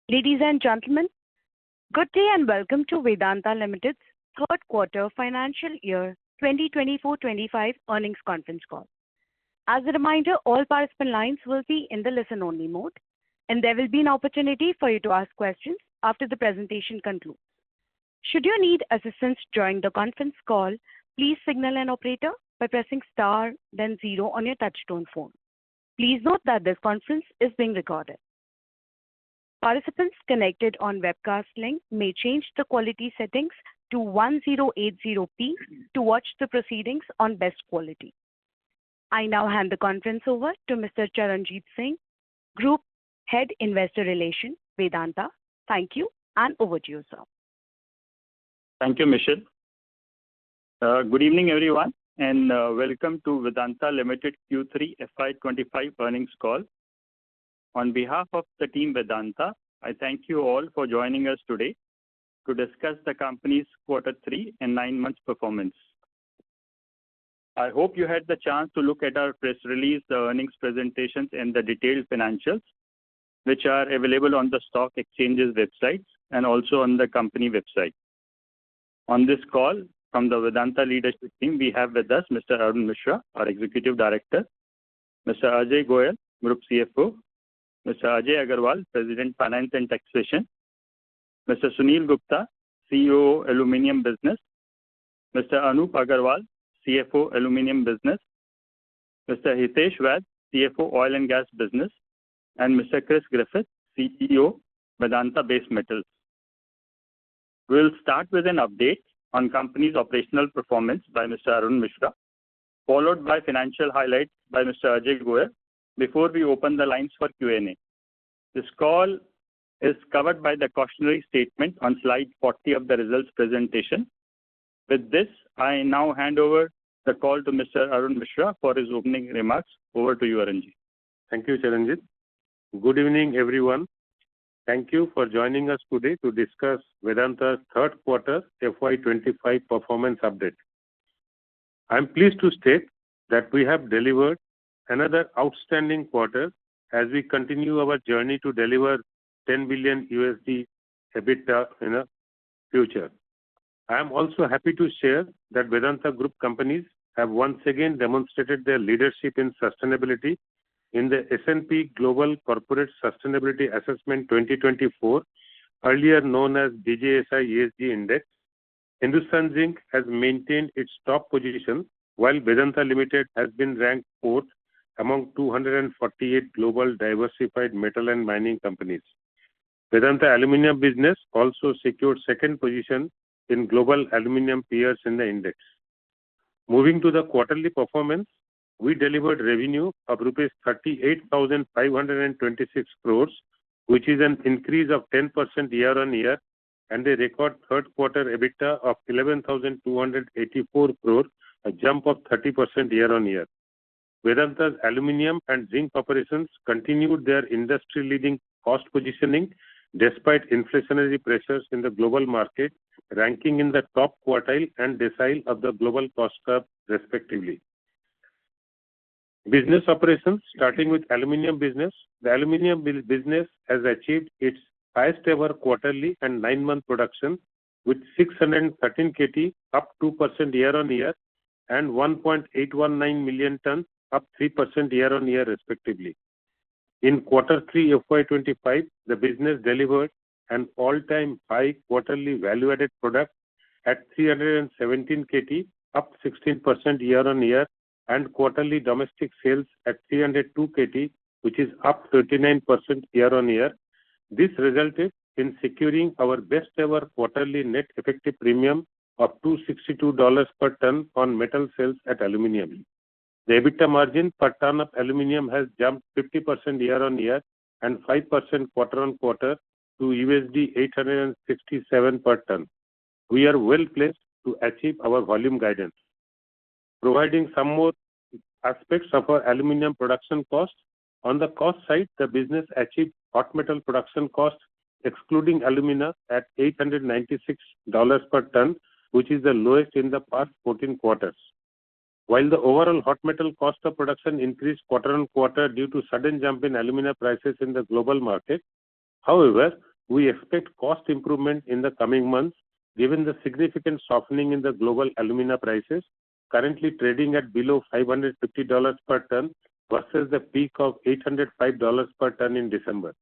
Ladies and gentlemen, good day and welcome to Vedanta Limited's third quarter financial year 2024-25 earnings conference call. As a reminder, all participant lines will be in the listen-only mode, and there will be an opportunity for you to ask questions after the presentation concludes. Should you need assistance during the conference call, please signal an operator by pressing star then 0 on your touchtone phone. Please note that this conference is being recorded. Participants connected on webcast link may change the quality settings to 1080p to watch the proceedings on best quality. I now hand the conference over to Mr. Charanjit Singh, Group Head Investor Relations, Vedanta. Thank you, and over to you, sir. Thank you, Michelle. Good evening, everyone, and welcome to Vedanta Limited Q3 FY25 earnings call. On behalf of the team Vedanta, I thank you all for joining us today to discuss the company's quarter 3 and 9 months performance. I hope you had the chance to look at our press release, the earnings presentations, and the detailed financials, which are available on the stock exchanges websites and also on the company website. On this call, from the Vedanta leadership team, we have with us Mr. Arun Mishra, our Executive Director, Mr. Ajay Goyal, Group CFO, Mr. Ajay Agarwal, President Finance and Taxation, Mr. Sunil Gupta, CEO Aluminium Business, Mr. Anup Agarwal, CFO Aluminium Business, Mr. Hitesh Vaid, CFO Oil and Gas Business, and Mr. Chris Griffith, CEO Vedanta Base Metals. We'll start with an update on company's operational performance by Mr. Arun Mishra, followed by financial highlights by Mr. Ajay Goyal, before we open the lines for Q&A. This call is covered by the cautionary statement on slide 40 of the results presentation. With this, I now hand over the call to Mr. Arun Mishra for his opening remarks. Over to you, Arunji. Thank you, Charanjit. Good evening, everyone. Thank you for joining us today to discuss Vedanta's third quarter FY25 performance update. I am pleased to state that we have delivered another outstanding quarter as we continue our journey to deliver $10 billion EBITDA in the future. I am also happy to share that Vedanta Group companies have once again demonstrated their leadership in sustainability in the S&P Global Corporate Sustainability Assessment 2024, earlier known as DJSI ESG Index. Hindustan Zinc has maintained its top position, while Vedanta Limited has been ranked 4th among 248 global diversified metal and mining companies. Vedanta Aluminium Business also secured 2nd position in global aluminium peers in the index. Moving to the quarterly performance, we delivered revenue of rupees 38,526 crores, which is an increase of 10% year-on-year, and a record third quarter EBITDA of 11,284 crores, a jump of 30% year-on-year. Vedanta's aluminium and zinc operations continued their industry-leading cost positioning despite inflationary pressures in the global market, ranking in the top quartile and decile of the global cost curve, respectively. Business operations, starting with aluminium business. The aluminium business has achieved its highest ever quarterly and 9-month production with 613 KT, up 2% year-on-year, and 1.819 million tons, up 3% year-on-year, respectively. In quarter 3 FY25, the business delivered an all-time high quarterly value-added product at 317 KT, up 16% year-on-year, and quarterly domestic sales at 302 KT, which is up 39% year-on-year. This resulted in securing our best ever quarterly net effective premium of $262 per ton on metal sales at aluminium. The EBITDA margin per ton of aluminium has jumped 50% year-on-year and 5% quarter-on-quarter to $867 per ton. We are well placed to achieve our volume guidance. Providing some more aspects of our aluminium production cost. On the cost side, the business achieved hot metal production cost, excluding alumina, at $896 per ton, which is the lowest in the past 14 quarters. While the overall hot metal cost of production increased quarter-on-quarter due to sudden jump in alumina prices in the global market, however, We expect cost improvement in the coming months given the significant softening in the global alumina prices, currently trading at below $550 per ton versus the peak of $805 per ton in December.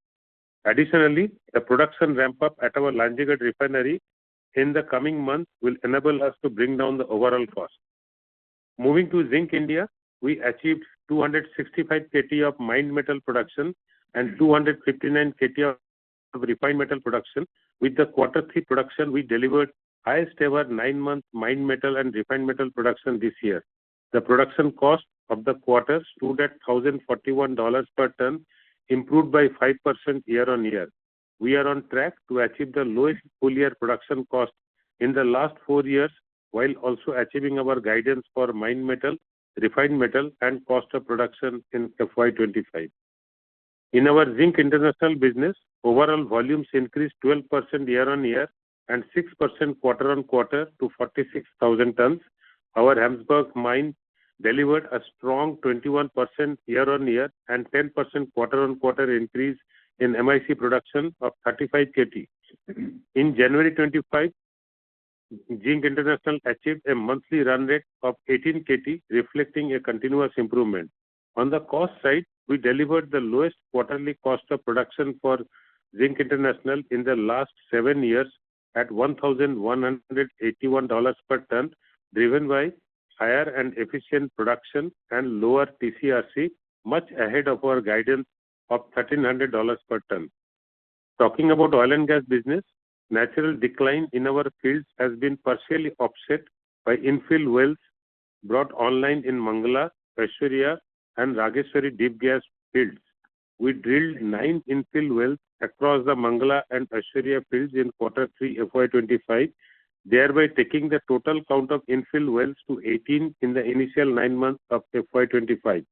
Additionally, the production ramp-up at our Lanjigad refinery in the coming months will enable us to bring down the overall cost. Moving to Zinc India, we achieved 265 KT of mined metal production and 259 KT of refined metal production. With the Q3 production, we delivered highest ever 9-month mined metal and refined metal production this year. The production cost of the quarter stood at $1,041 per ton, improved by 5% year-on-year. We are on track to achieve the lowest full-year production cost in the last 4 years, while also achieving our guidance for mined metal, refined metal, and cost of production in FY25. In our Zinc International business, overall volumes increased 12% year-on-year and 6% quarter-on-quarter to 46,000 tons. Our Hamsberg mine delivered a strong 21% year-on-year and 10% quarter-on-quarter increase in MIC production of 35 KT. In January 25, Zinc International achieved a monthly run rate of 18 KT, reflecting a continuous improvement. On the cost side, we delivered the lowest quarterly cost of production for Zinc International in the last 7 years at $1,181 per ton, driven by higher and efficient production and lower TCRC, much ahead of our guidance of $1,300 per ton. Talking about oil and gas business, natural decline in our fields has been partially offset by infill wells brought online in Mangala, Aishwarya, and Rageshwari deep gas fields. We drilled 9 infill wells across the Mangala and Aishwarya fields in Q3 FY25, thereby taking the total count of infill wells to 18 in the initial 9 months of FY25.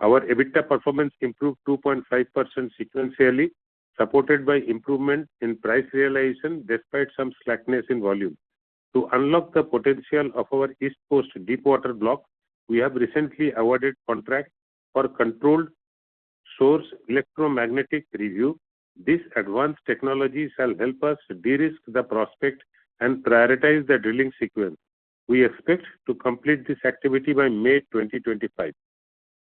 Our EBITDA performance improved 2.5% sequentially, supported by improvement in price realization despite some slackness in volume. To unlock the potential of our East Coast deepwater block, we have recently awarded contract for controlled source electromagnetic review. This advanced technology shall help us de-risk the prospect and prioritize the drilling sequence. We expect to complete this activity by May 2025.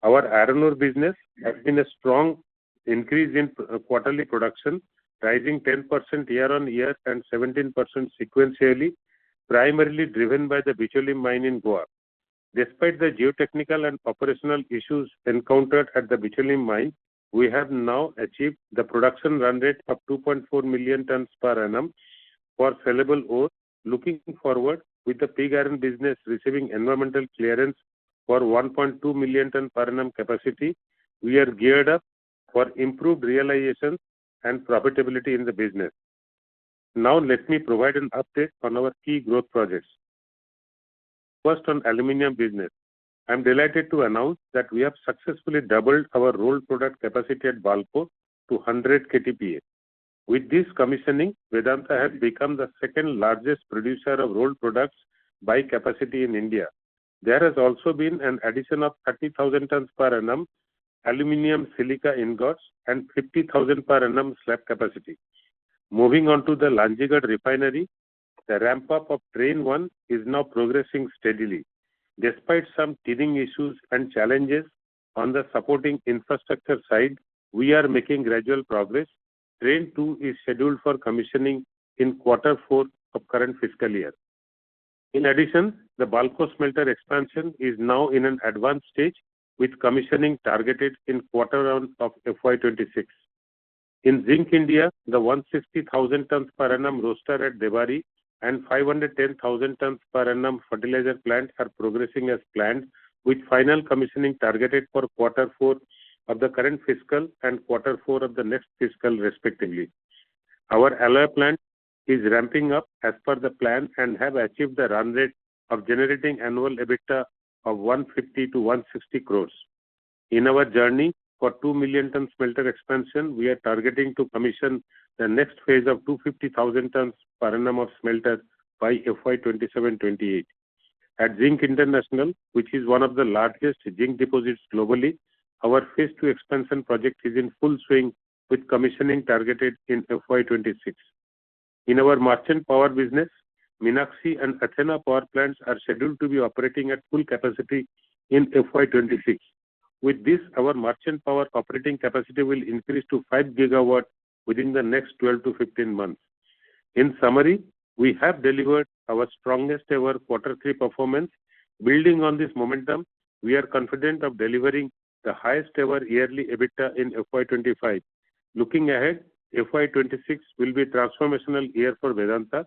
Our iron ore business has been a strong increase in quarterly production, rising 10% year-on-year and 17% sequentially, primarily driven by the Bicholim mine in Goa. Despite the geotechnical and operational issues encountered at the Bicholim mine, we have now achieved the production run rate of 2.4 million tons per annum for sellable ore. Looking forward, with the pig iron business receiving environmental clearance for 1.2 million ton per annum capacity, we are geared up for improved realizations and profitability in the business. Now let me provide an update on our key growth projects. First, on aluminium business. I am delighted to announce that we have successfully doubled our rolled product capacity at Balco to 100 KTPA. With this commissioning, Vedanta has become the second largest producer of rolled products by capacity in India. There has also been an addition of 30,000 tons per annum aluminium silica ingots and 50,000 per annum slab capacity. Moving on to the Lanjigad refinery, the ramp-up of Train 1 is now progressing steadily. Despite some teething issues and challenges on the supporting infrastructure side, we are making gradual progress. Train 2 is scheduled for commissioning in Q4 of current fiscal year. In addition, the Balco smelter expansion is now in an advanced stage with commissioning targeted in Q1 of FY26. In Zinc India, the 160,000 tons per annum roaster at Debari and 510,000 tons per annum fertilizer plant are progressing as planned, with final commissioning targeted for Q4 of the current fiscal and Q4 of the next fiscal respectively. Our alloy plant is ramping up as per the plan and have achieved the run rate of generating annual EBITDA of 150 to 160 crores. In our journey for 2 million ton smelter expansion, we are targeting to commission the next phase of 250,000 tons per annum of smelter by FY27-28. At Zinc International, which is one of the largest zinc deposits globally, our phase 2 expansion project is in full swing with commissioning targeted in FY26. In our merchant power business, Meenakshi and Athena power plants are scheduled to be operating at full capacity in FY26. With this, our merchant power operating capacity will increase to 5 GW within the next 12 to 15 months. In summary, we have delivered our strongest ever Q3 performance. Building on this momentum, we are confident of delivering the highest ever yearly EBITDA in FY25. Looking ahead, FY26 will be a transformational year for Vedanta.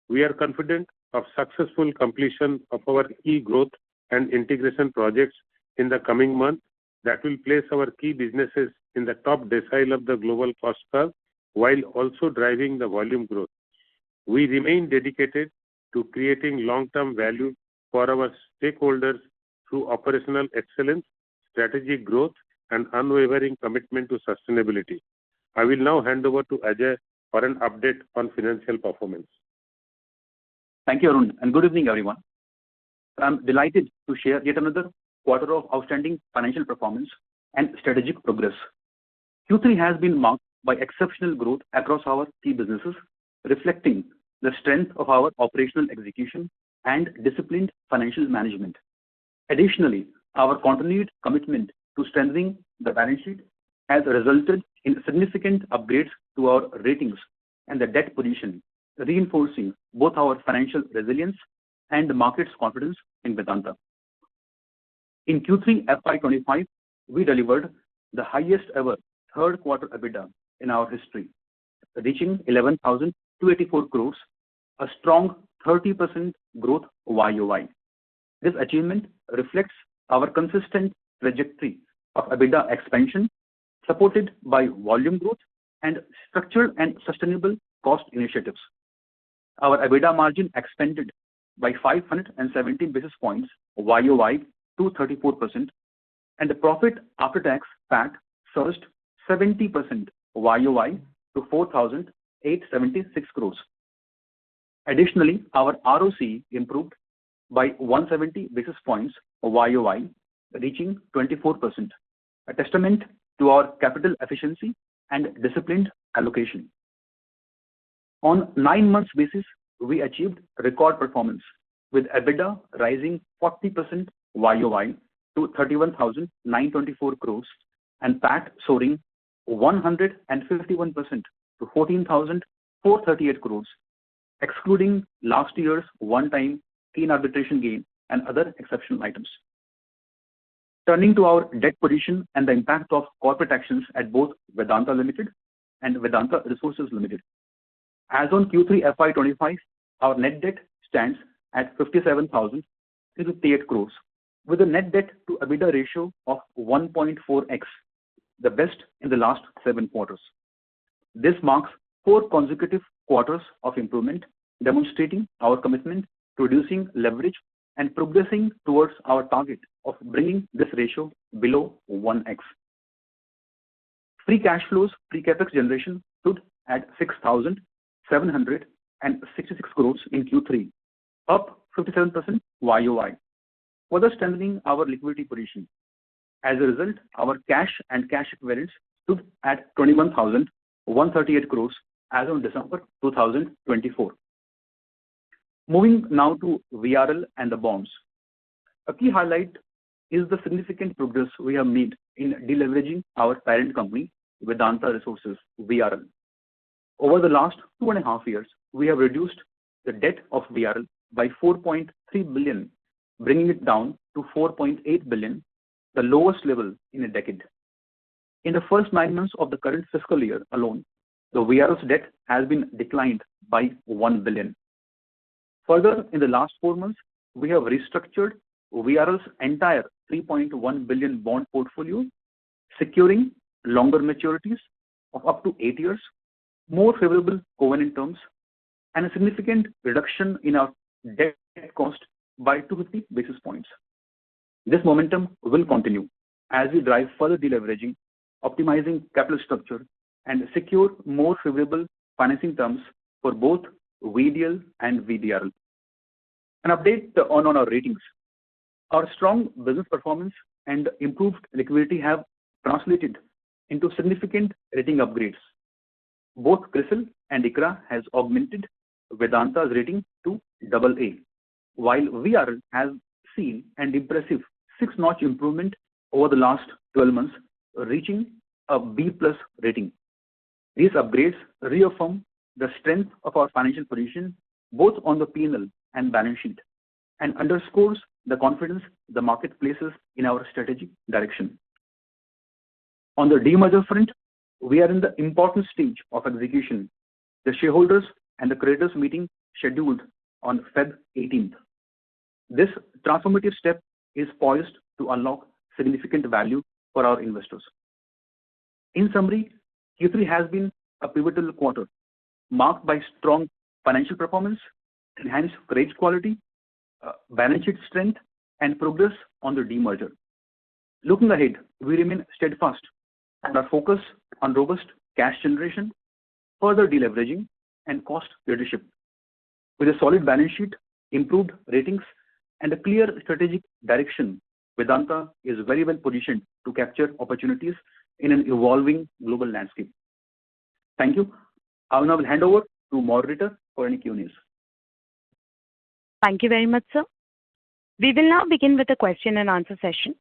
We are confident of successful completion of our key growth and integration projects in the coming months that will place our key businesses in the top decile of the global cost curve while also driving the volume growth. We remain dedicated to creating long-term value for our stakeholders through operational excellence, strategic growth, and unwavering commitment to sustainability. I will now hand over to Ajay for an update on financial performance. Thank you, Arun, and good evening, everyone. I'm delighted to share yet another quarter of outstanding financial performance and strategic progress. Q3 has been marked by exceptional growth across our key businesses, reflecting the strength of our operational execution and disciplined financial management. Additionally, our continued commitment to strengthening the balance sheet has resulted in significant upgrades to our ratings and the debt position, reinforcing both our financial resilience and the market's confidence in Vedanta. In Q3 FY25, we delivered the highest ever third quarter EBITDA in our history, reaching 11,284 crores, a strong 30% growth YOY. This achievement reflects our consistent trajectory of EBITDA expansion, supported by volume growth and structured and sustainable cost initiatives. Our EBITDA margin expanded by 517 basis points YOY to 34%, and the profit after tax PAT surged 70% YOY to 4,876 crores. Additionally, our ROC improved by 170 basis points YOY, reaching 24%, a testament to our capital efficiency and disciplined allocation. On 9 months basis, we achieved record performance, with EBITDA rising 40% YOY to 31,924 crores and PAT soaring 151% to 14,438 crores, excluding last year's one-time keen arbitration gain and other exceptional items. Turning to our debt position and the impact of corporate actions at both Vedanta Ltd and Vedanta Resources Ltd. As on Q3 FY25, our net debt stands at 57,358 crores, with a net debt to EBITDA ratio of 1.4x, the best in the last 7 quarters. This marks 4 consecutive quarters of improvement, demonstrating our commitment to reducing leverage and progressing towards our target of bringing this ratio below 1x. Free cash flows, pre-capex generation stood at 6,766 crores in Q3, up 57% YOY, further strengthening our liquidity position. As a result, our cash and cash equivalents stood at 21,138 crores as on December 2024. Moving now to VRL and the bonds. A key highlight is the significant progress we have made in deleveraging our parent company, Vedanta Resources, VRL. Over the last 2.5 years, we have reduced the debt of VRL by 4.3 billion, bringing it down to 4.8 billion, the lowest level in a decade. In the first 9 months of the current fiscal year alone, the VRL's debt has been declined by 1 billion. Further, in the last 4 months, we have restructured VRL's entire 3.1 billion bond portfolio, securing longer maturities of up to 8 years, more favorable covenant terms, and a significant reduction in our debt cost by 250 basis points. This momentum will continue as we drive further deleveraging, optimizing capital structure, and secure more favorable financing terms for both VDL and VDRL. An update on our ratings. Our strong business performance and improved liquidity have translated into significant rating upgrades. Both CRISIL and ICRA has augmented Vedanta's rating to AA, while VR has seen an impressive 6-notch improvement over the last 12 months, reaching a B+ rating. These upgrades reaffirm the strength of our financial position both on the P&L and balance sheet, and underscores the confidence the market places in our strategic direction. On the demerger front, we are in the important stage of execution. The shareholders and the creditors meeting scheduled on Feb 18th. This transformative step is poised to unlock significant value for our investors. In summary, Q3 has been a pivotal quarter, marked by strong financial performance, enhanced credit quality, balance sheet strength, and progress on the demerger. Looking ahead, we remain steadfast and are focused on robust cash generation, further deleveraging, and cost leadership. With a solid balance sheet, improved ratings, and a clear strategic direction, Vedanta is very well positioned to capture opportunities in an evolving global landscape. Thank you. I will now hand over to moderator for any Q&As. Thank you very much, sir. We will now begin with the question and answer session.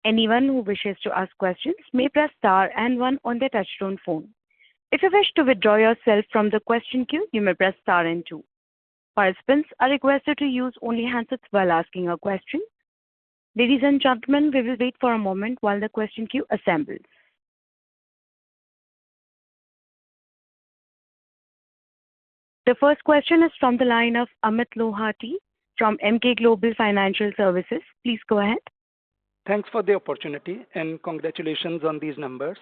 Anyone who wishes to ask questions may press star and 1 on their touchtone phone. If you wish to withdraw yourself from the question queue, you may press star and 2. Participants are requested to use only handsets while asking a question. Ladies and gentlemen, we will wait for a moment while the question queue assembles. The first question is from the line of Amit Lohati from Emkay Global Financial Services. Please go ahead. Thanks for the opportunity and congratulations on these numbers.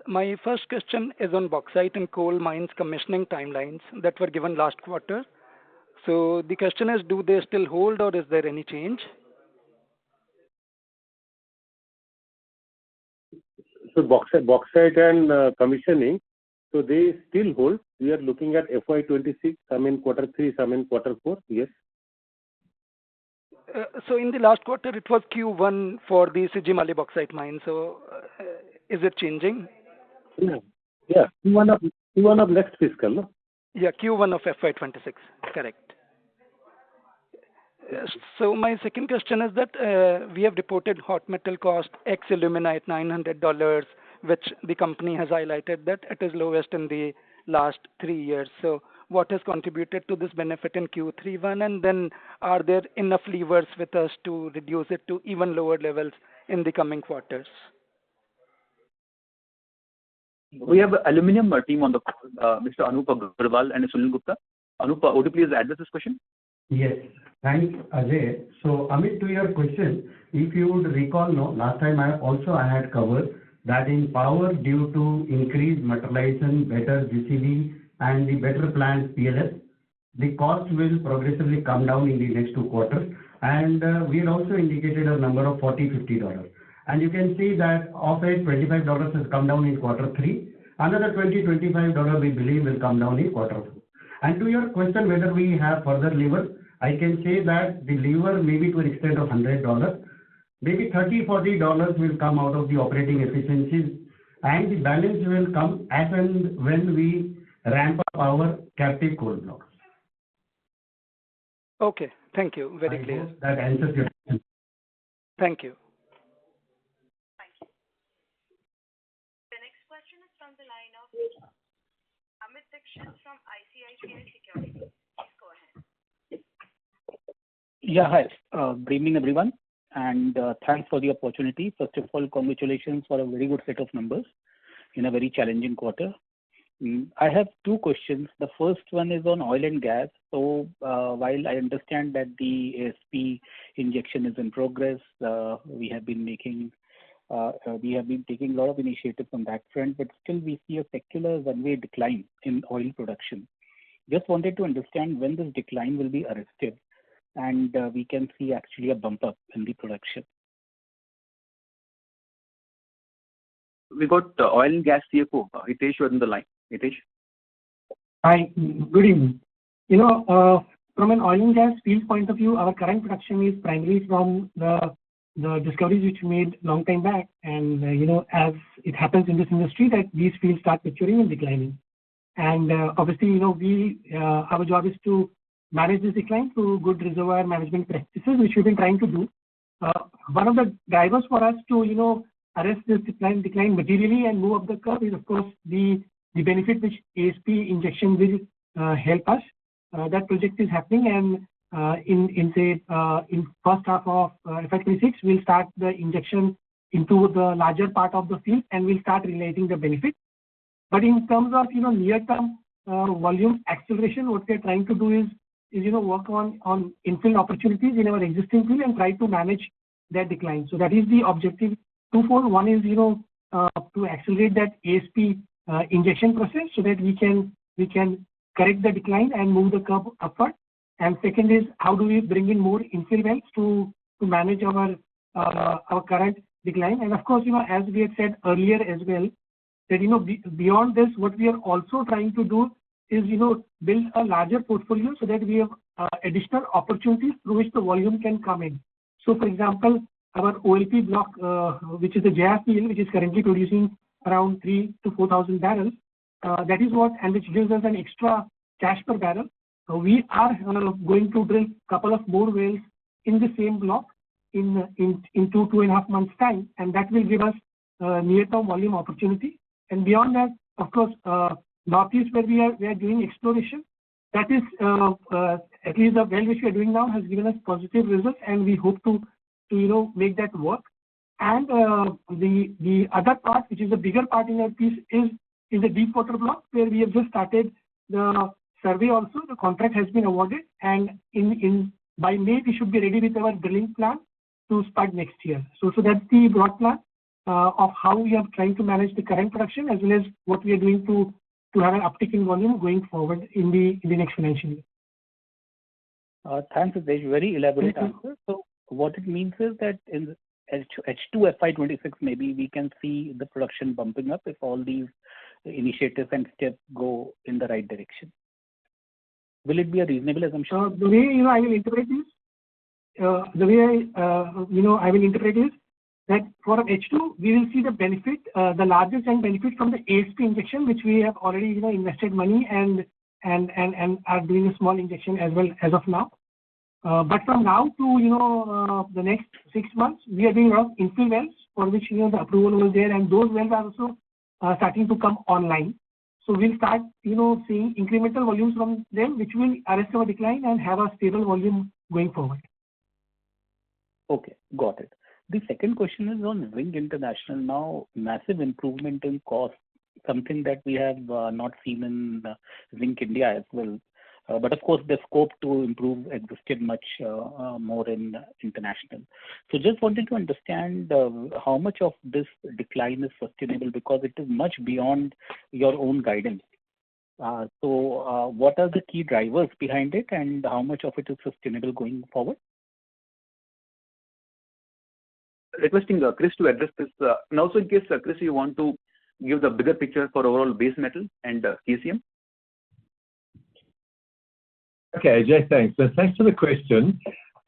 My first question is on bauxite and coal mines commissioning timelines that were given last quarter. So the question is, do they still hold or is there any change? So bauxite and commissioning, so they still hold. We are looking at FY26, some in Q3, some in Q4. Yes. So in the last quarter, it was Q1 for the Sijimali bauxite mine. So is it changing? Yeah. Q1 of next fiscal, no? Yeah, Q1 of FY26. Correct. So my second question is that we have reported hot metal cost ex alumina at $900, which the company has highlighted that it is lowest in the last 3 years. So what has contributed to this benefit in Q3 and then are there enough levers with us to reduce it to even lower levels in the coming quarters? We have aluminium team on the call, Mr. Anup Agarwal and Sunil Gupta. Anup, would you please address this question? Yes. Thanks, Ajay. So, Amit, to your question, if you would recall, last time I had covered that in power due to increased materialization, better GCV, and the better planned PLS, the cost will progressively come down in the next 2 quarters. And we had also indicated a number of $40-50. And you can see that of it, $25 has come down in Q3. Another $20-25 we believe will come down in Q4. And to your question whether we have further levers, I can say that the lever may be to an extent of $100. Maybe $30-40 will come out of the operating efficiencies, and the balance will come as and when we ramp up our captive coal blocks. Okay, thank you. Very clear. That answers your question. Thank you. Thank you. The next question is from the line of Amit Dixit from ICICI Securities. Please go ahead. Yeah, hi. Good evening, everyone. And thanks for the opportunity. First of all, congratulations for a very good set of numbers in a very challenging quarter. I have 2 questions. The first one is on oil and gas. So while I understand that the ASP injection is in progress, we have been taking a lot of initiatives on that front, but still we see a secular one-way decline in oil production. Just wanted to understand when this decline will be arrested and we can see actually a bump up in the production. We got oil and gas CFO, Hitesh, on the line. Hitesh. Hi, good evening. From an oil and gas field point of view, our current production is primarily from the the discoveries which we made long time back, and as it happens in this industry, that these fields start maturing and declining. And obviously, our job is to manage this decline through good reservoir management practices, which we've been trying to do. One of the drivers for us to arrest this decline materially and move up the curve is, of course, the benefit which ASP injection will help us. That project is happening, and in first half of FY26, we'll start the injection into the larger part of the field, and we'll start relating the benefit. But in terms of near-term volume acceleration, what we're trying to do is work on infill opportunities in our existing field and try to manage that decline. So that is the objective twofold. One is to accelerate that ASP injection process so that we can correct the decline and move the curve upward. And second is, how do we bring in more infill wells to manage our current decline? And of course, as we had said earlier as well, that beyond this, what we are also trying to do is build a larger portfolio so that we have additional opportunities through which the volume can come in. So, for example, our OLP block, which is the JF field, which is currently producing around 3,000 to 4,000 barrels, that is what, and which gives us an extra cash per barrel. We are going to drill a couple of more wells in the same block in 2.5 months' time, and that will give us near-term volume opportunity. And beyond that, of course, northeast where we are doing exploration, that is at least the well which we are doing now has given us positive results, and we hope to make that work. And the other part, which is the bigger part in our piece, is the deep water block, where we have just started the survey. Also, the contract has been awarded, and by May we should be ready with our drilling plan to start next year. So that's the broad plan of how we are trying to manage the current production, as well as what we are doing to have an uptick in volume going forward in the next financial year. Thanks, Hitesh. Very elaborate answer. So what it means is that in H2 FY26, maybe we can see the production bumping up if all these initiatives and steps go in the right direction. Will it be a reasonable assumption? The way I will interpret is that for H2 we will see the benefit, the largest and benefit from the ASP injection, which we have already invested money and are doing a small injection as well as of now. But from now to the next 6 months, we are doing a lot of infill wells for which the approval was there, and those wells are also starting to come online. So we'll start seeing incremental volumes from them, which will arrest our decline and have a stable volume going forward. Okay, got it. The second question is on Zinc International. Now, massive improvement in cost, something that we have not seen in Zinc India as well. But of course, the scope to improve existed much more in international. So just wanted to understand how much of this decline is sustainable, because it is much beyond your own guidance. So what are the key drivers behind it, and how much of it is sustainable going forward? Requesting Chris to address this. And also, in case, Chris, you want to give the bigger picture for overall base metal and KCM. Okay, Ajay, thanks. So thanks for the question.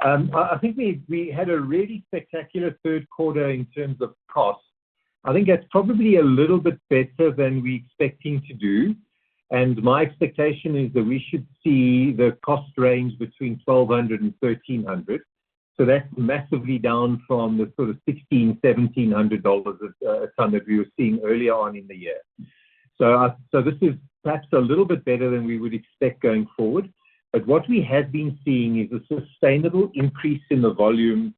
I think we had a really spectacular third quarter in terms of costs. I think that's probably a little bit better than we're expecting to do. And my expectation is that we should see the cost range between $1,200 and $1,300. So that's massively down from the sort of $1,600, $1,700 a ton that we were seeing earlier on in the year. So this is perhaps a little bit better than we would expect going forward. But what we have been seeing is a sustainable increase in the volume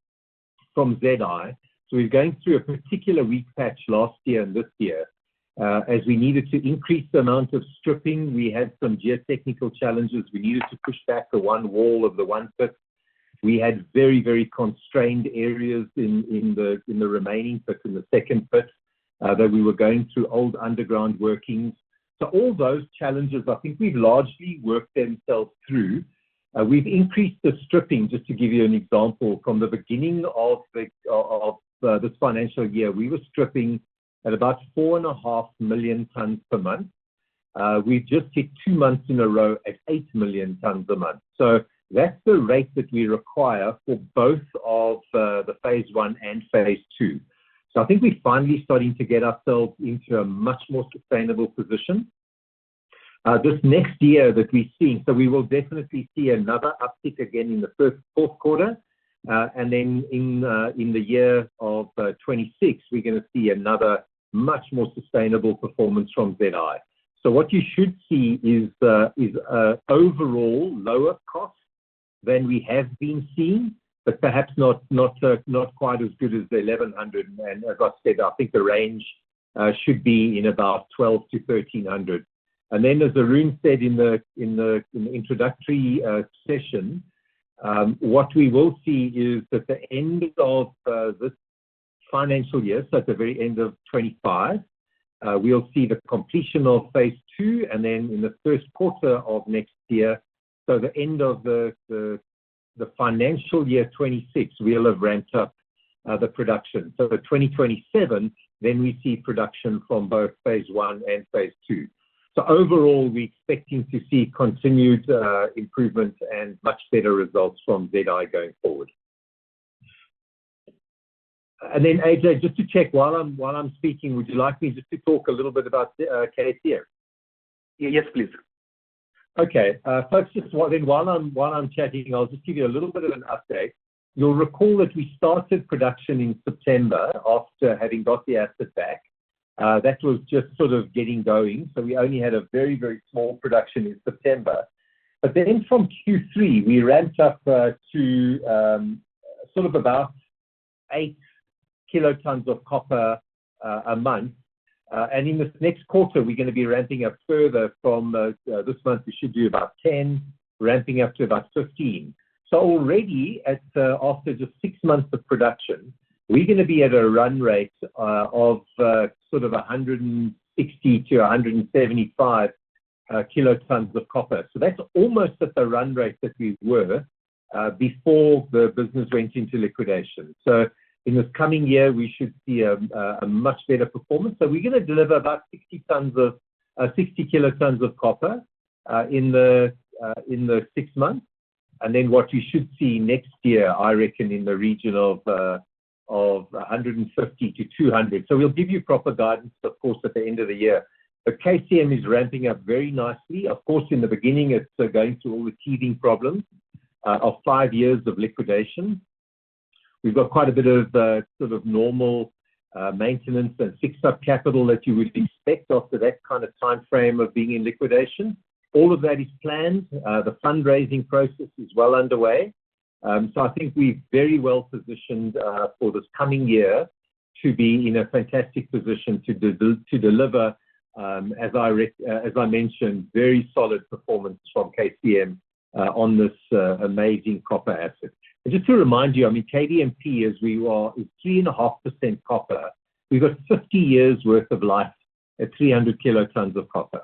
from ZI. So we're going through a particular weak patch last year and this year. As we needed to increase the amount of stripping, we had some geotechnical challenges. We needed to push back the one wall of the one pit. We had very, very constrained areas in the remaining pit, in the second pit, that we were going through old underground workings. So all those challenges, I think we've largely worked themselves through. We've increased the stripping, just to give you an example, from the beginning of this financial year, we were stripping at about 4.5 million tons per month. We've just hit 2 months in a row at 8 million tons a month. So That's the rate that we require for both of the phase 1 and phase 2. So I think we're finally starting to get ourselves into a much more sustainable position. This next year that we're seeing, so we will definitely see another uptick again in the fourth quarter. And then in the year of 26, we're going to see another much more sustainable performance from ZI. So what you should see is overall lower cost than we have been seeing, but perhaps not quite as good as the 1100. And as I said, I think the range should be in about 12 to 1300. And then, as Arun said in the introductory session, what we will see is at the end of this financial year, so at the very end of 25, we'll see the completion of phase 2, and then in the first quarter of next year, so the end of the financial year 26, we'll have ramped up the production. So for 2027, then we see production from both phase 1 and phase 2. So overall, we're expecting to see continued improvement and much better results from ZI going forward. And then AJ, just to check, while I'm speaking, would you like me just to talk a little bit about KCM? Yes, please. Okay, folks, just while I'm chatting, I'll just give you a little bit of an update. You'll recall that we started production in September after having got the asset back. That was just sort of getting going, so we only had a very, very small production in September. But then from Q3, we ramped up to sort of about 8 kilotons of copper a month. And in this next quarter, we're going to be ramping up further from this month. We should do about 10, ramping up to about 15. So already, after just 6 months of production, we're going to be at a run rate of sort of 160 to 175 kilotons of copper. So that's almost at the run rate that we were before the business went into liquidation. So in this coming year, we should see a much better performance. So we're going to deliver about 60 kilotons of copper in the 6 months. And then what you should see next year, I reckon, in the region of 150 to 200. So we'll give you proper guidance, of course, at the end of the year. But KCM is ramping up very nicely. Of course, in the beginning, it's going through all the teething problems of 5 years of liquidation. We've got quite a bit of sort of normal maintenance and fix-up capital that you would expect after that kind of time frame of being in liquidation. All of that is planned. The fundraising process is well underway. So I think we're very well positioned for this coming year to be in a fantastic position to deliver, as I mentioned, very solid performance from KCM on this amazing copper asset. And just to remind you, I mean, KDMP, as we are, is 3.5% copper. We've got 50 years worth of life at 300 kilotons of copper.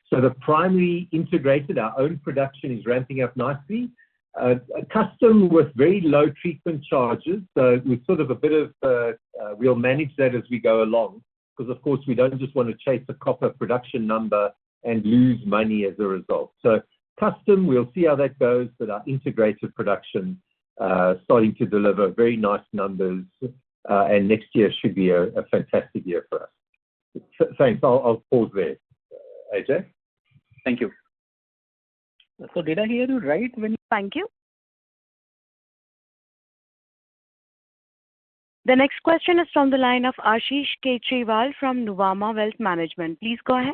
So the primary integrated, our own production is ramping up nicely. Custom with very low treatment charges. So with sort of a bit of, we'll manage that as we go along, because of course we don't just want to chase a copper production number and lose money as a result. So custom, we'll see how that goes, but our integrated production starting to deliver very nice numbers, and next year should be a fantastic year for us. Thanks. I'll pause there. AJ? Thank you. So did I hear you right when? Thank you. The next question is from the line of Ashish Kejriwal from Nuvama Wealth Management. Please go ahead.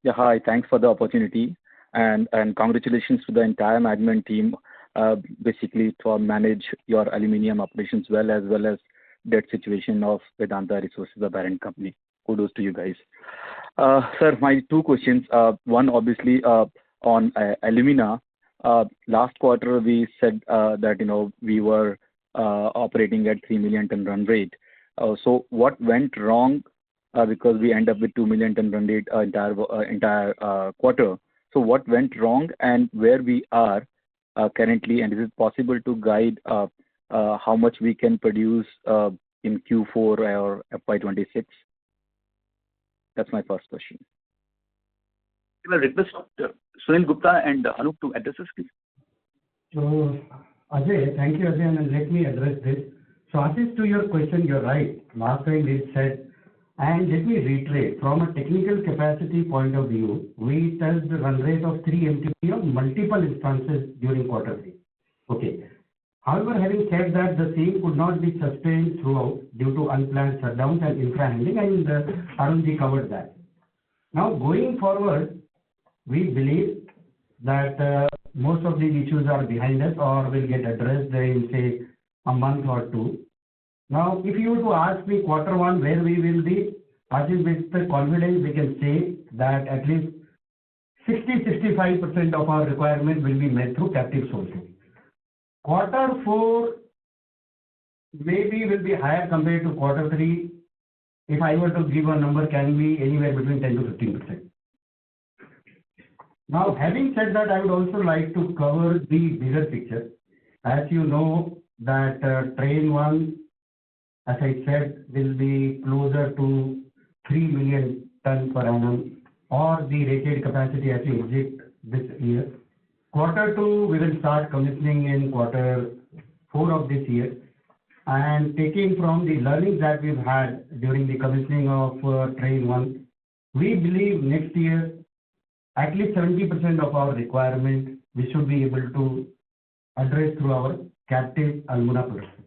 Yeah, hi. Thanks for the opportunity, and congratulations to the entire management team, basically to manage your aluminium operations well as debt situation of Vedanta Resources, the parent company. Kudos to you guys. Sir, my two questions. One, obviously, on alumina. Last quarter, we said that we were operating at 3 million ton run rate. So what went wrong? Because we end up with 2 million ton run rate entire quarter. So what went wrong, and where we are currently, and is it possible to guide how much we can produce in Q4 or FY26? That's my first question. I will request Sunil Gupta and Anup to address this, please. So, Ajay, thank you, Ajay, and let me address this. So, Ashish, to your question, you're right. Last time we said, and let me reiterate, from a technical capacity point of view, we touched the run rate of 3 MTP on multiple instances during quarter 3. Okay. However, having said that, the same could not be sustained throughout due to unplanned shutdowns and infra handling, and Arunji covered that. Now, going forward, we believe that most of these issues are behind us or will get addressed in, say, a month or two. Now, if you were to ask me quarter 1 where we will be, Ashish, with the confidence we can say that at least 60-65% of our requirement will be met through captive sourcing. Quarter 4 maybe will be higher compared to quarter 3. If I were to give a number, can be anywhere between 10 to 15%. Now, having said that, I would also like to cover the bigger picture. As you know, that train 1, as I said, will be closer to 3 million ton per annum, or the rated capacity as we exit this year. Quarter 2, we will start commissioning in quarter 4 of this year. And taking from the learnings that we've had during the commissioning of train 1, we believe next year at least 70% of our requirement we should be able to address through our captive alumina production.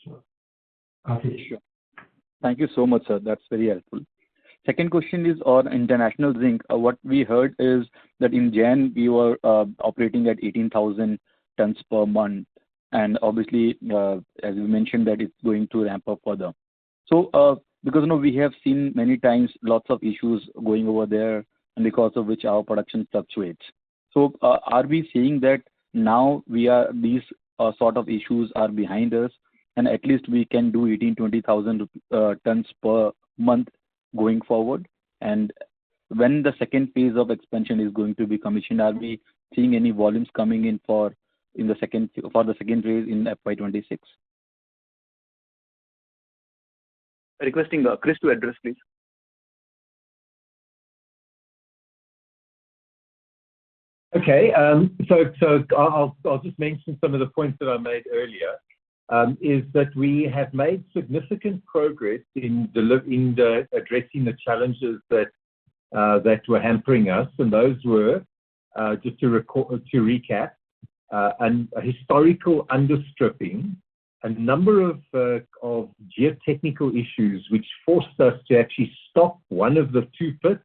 So, Ashish. Sure. Thank you so much, sir. That's very helpful. Second question is on international zinc. What we heard is that in Jan we were operating at 18,000 tons per month, and obviously, as you mentioned, that it's going to ramp up further. So, because we have seen many times lots of issues going over there, and because of which our production fluctuates. So, are we seeing that now these sort of issues are behind us, and at least we can do 18,000-20,000 tons per month going forward? And when the second phase of expansion is going to be commissioned, are we seeing any volumes coming in for the second phase in FY26? Requesting Chris to address, please. Okay, so I'll just mention some of the points that I made earlier. Is that we have made significant progress in addressing the challenges that were hampering us, and those were just to recap, a historical understripping, a number of geotechnical issues which forced us to actually stop one of the 2 pits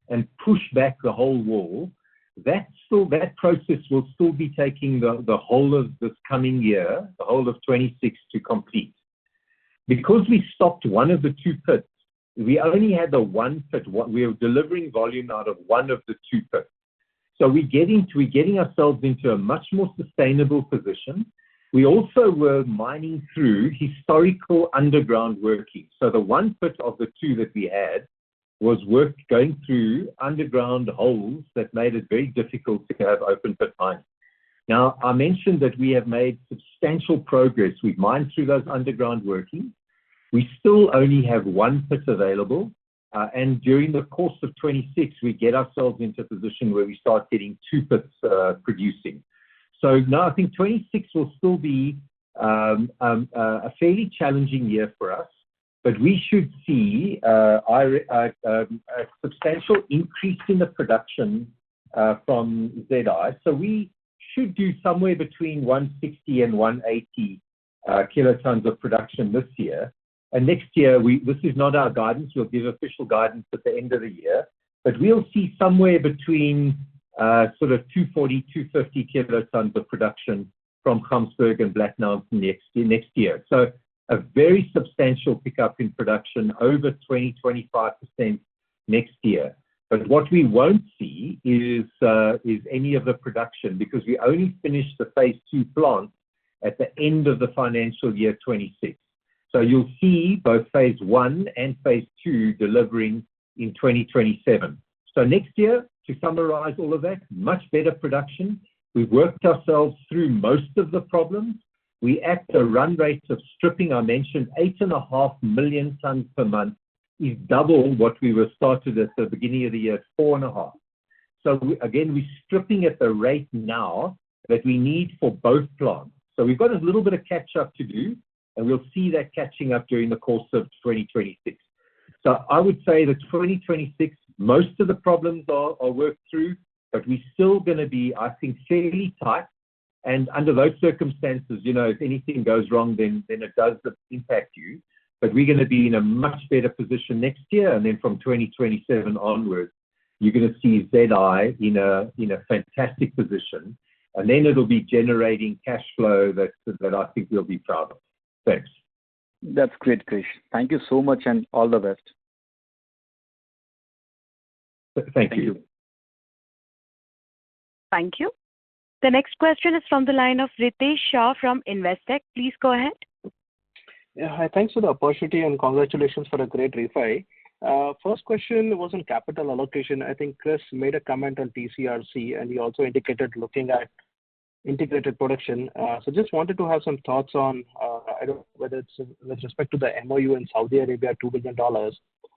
and push back the whole wall. That process will still be taking the whole of this coming year, the whole of 26 to complete. Because we stopped one of the 2 pits, we only had the 1 pit. We are delivering volume out of one of the 2 pits. So we're getting ourselves into a much more sustainable position. We also were mining through historical underground working. So the 1 pit of the 2 that we had was going through underground holes that made it very difficult to have open pit mining. Now, I mentioned that we have made substantial progress. We've mined through those underground workings. We still only have 1 pit available, and during the course of 26, we get ourselves into a position where we start getting 2 pits producing. So now I think 26 will still be a fairly challenging year for us. But we should see a substantial increase in the production from ZI. So we should do somewhere between 160 and 180 kilotons of production this year. And next year, this is not our guidance. We'll give official guidance at the end of the year. But we'll see somewhere between sort of 240, 250 kilotons of production from Gamsberg and Black Mountain next year. So a very substantial pickup in production, over 20-25% next year. But what we won't see is any of the production, because we only finished the phase 2 plant at the end of the financial year 26. So you'll see both phase 1 and phase 2 delivering in 2027. So next year, to summarize all of that, much better production. We've worked ourselves through most of the problems. We at a run rate of stripping, I mentioned 8.5 million tons per month is double what we were started at the beginning of the year, 4.5. So we're stripping at the rate now that we need for both plants. So we've got a little bit of catch up to do, and we'll see that catching up during the course of 2026. So I would say that 2026, most of the problems are worked through, but we're still going to be, I think, fairly tight. And under those circumstances, if anything goes wrong, then it does impact you. But we're going to be in a much better position next year. And then from 2027 onwards, you're going to see ZI in a fantastic position. And then it'll be generating cash flow that I think we'll be proud of. Thanks. That's great, Krish. Thank you so much and all the best. Thank you. Thank you. The next question is from the line of Ritesh Shah from Investec. Please go ahead. Yeah, hi. Thanks for the opportunity and congratulations for a great refi. First question was on capital allocation. I think Chris made a comment on TCRC and he also indicated looking at integrated production. So just wanted to have some thoughts on, I don't know whether it's with respect to the MOU in Saudi Arabia, $2 billion.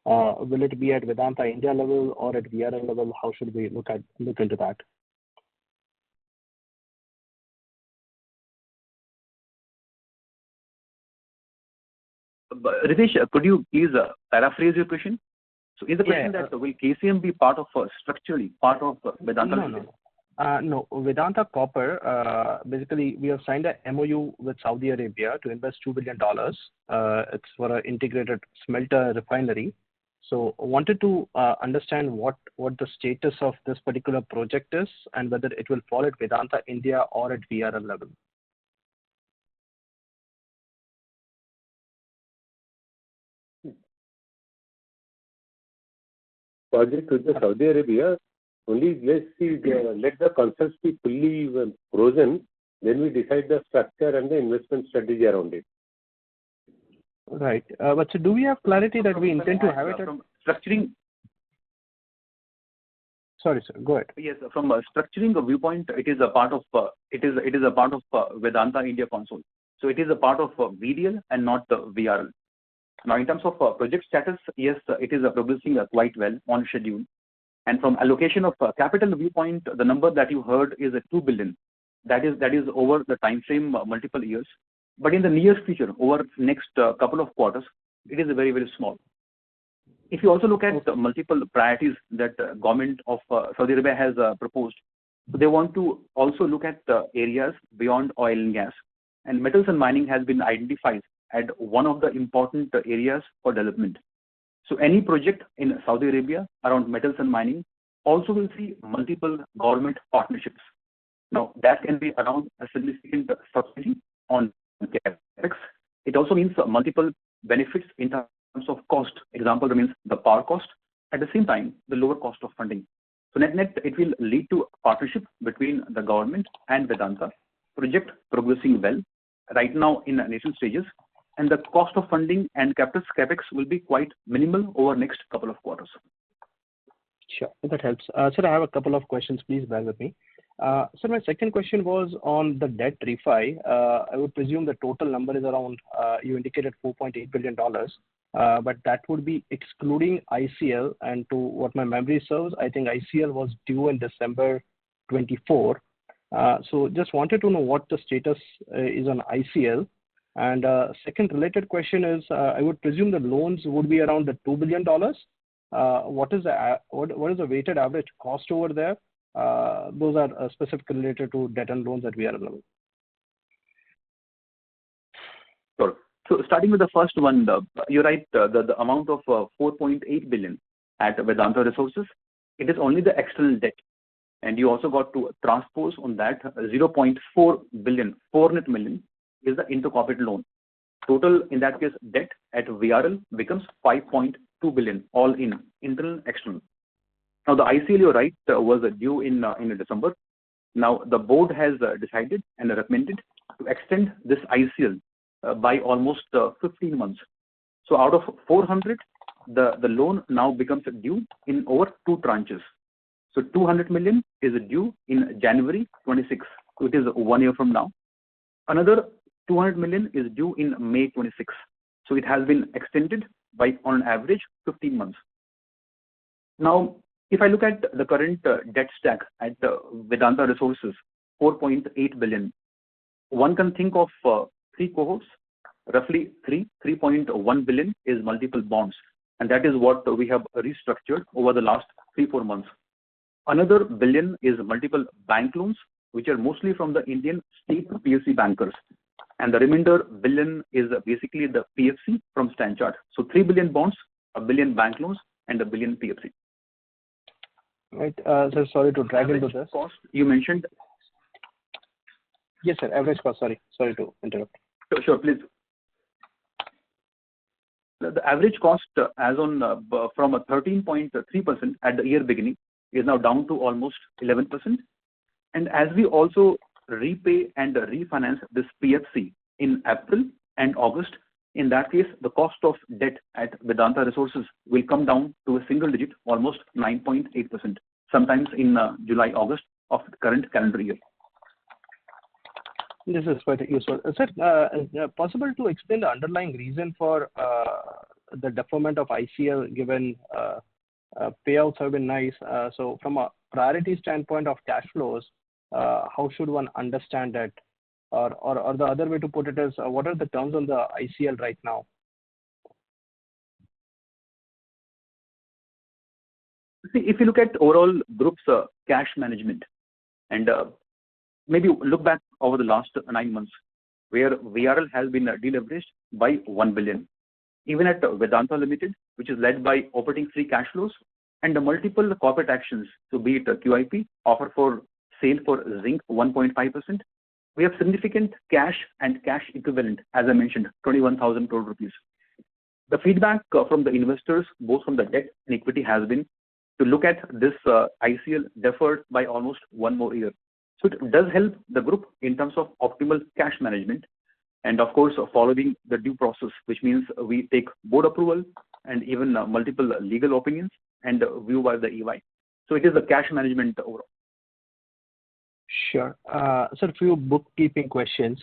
Will it be at Vedanta India level or at VRL level? How should we look into that? Ritesh, could you please paraphrase your question? So is the question that will KCM be part of structurally part of Vedanta? No, Vedanta Copper, basically we have signed a MOU with Saudi Arabia to invest $2 billion. It's for an integrated smelter refinery. So wanted to understand what the status of this particular project is and whether it will fall at Vedanta India or at VRL level. Project with the Saudi Arabia, only let's see, let the concepts be fully frozen, then we decide the structure and the investment strategy around it. Right. But so do we have clarity that we intend to have it at structuring? Sorry, sir. Go ahead. Yes, from a structuring viewpoint, it is a part of Vedanta India console. So it is a part of VDL and not VRL. Now, in terms of project status, yes, it is progressing quite well on schedule. And from allocation of capital viewpoint, the number that you heard is $2 billion. That is over the time frame multiple years. But in the near future, over next couple of quarters, it is very, very small. If you also look at the multiple priorities that government of Saudi Arabia has proposed, they want to also look at areas beyond oil and gas. And metals and mining has been identified as one of the important areas for development. So any project in Saudi Arabia around metals and mining also will see multiple government partnerships. Now, that can be around a significant subsidy on CapEx. It also means multiple benefits in terms of cost. Example means the power cost, at the same time, the lower cost of funding. So net, it will lead to a partnership between the government and Vedanta. Project progressing well, right now in nascent stages, and the cost of funding and CapEx will be quite minimal over next couple of quarters. Sure, that helps. Sir, I have a couple of questions. Please bear with me. So my second question was on the debt refi. I would presume the total number is around, you indicated $4.8 billion, but that would be excluding ICL. And to what my memory serves, I think ICL was due in December 24. So just wanted to know what the status is on ICL. And second related question is, I would presume the loans would be around the $2 billion. What is the weighted average cost over there? Those are specifically related to debt and loans at VRL level. Sure. So starting with the first one, you're right, the amount of 4.8 billion at Vedanta Resources, it is only the external debt. And you also got to transpose on that 0.4 billion, 400 million is the intercorporate loan. Total, in that case, debt at VRL becomes 5.2 billion, all in, internal, external. Now, the ICL, you're right, was due in December. Now, the board has decided and recommended to extend this ICL by almost 15 months. So out of 400, the loan now becomes due in over 2 tranches. So 200 million is due in January 26. So it is 1 year from now. Another 200 million is due in May 26. So it has been extended by on average 15 months. Now, if I look at the current debt stack at Vedanta Resources, 4.8 billion. One can think of three cohorts, roughly 3.1 billion is multiple bonds. And that is what we have restructured over the last 3-4 months. Another billion is multiple bank loans, which are mostly from the Indian state PFC bankers. And the remainder billion is basically the PFC from Stanchart. So 3 billion bonds, a billion bank loans, and a billion PFC. Right. So sorry to drag into this. Cost you mentioned. Yes, sir. Average cost. Sorry to interrupt. Sure, please. The average cost as on from a 13.3% at the year beginning is now down to almost 11%. And as we also repay and refinance this PFC in April and August, in that case, the cost of debt at Vedanta Resources will come down to a single digit, almost 9.8%, sometimes in July, August of the current calendar year. This is quite useful. Sir, possible to explain the underlying reason for the deferment of ICL given payouts have been nice. So from a priority standpoint of cash flows, how should one understand that? Or the other way to put it is, what are the terms on the ICL right now? See, if you look at overall group's cash management and maybe look back over the last 9 months, where VRL has been deleveraged by 1 billion. Even at Vedanta Limited, which is led by operating free cash flows and the multiple corporate actions, so be it QIP, offer for sale for zinc 1.5%, we have significant cash and cash equivalent, as I mentioned, 21,000 crore rupees. The feedback from the investors, both from the debt and equity, has been to look at this ICL deferred by almost 1 more year. So it does help the group in terms of optimal cash management and of course following the due process, which means we take board approval and even multiple legal opinions and view by the EY. So it is the cash management overall. Sure. Sir, few bookkeeping questions.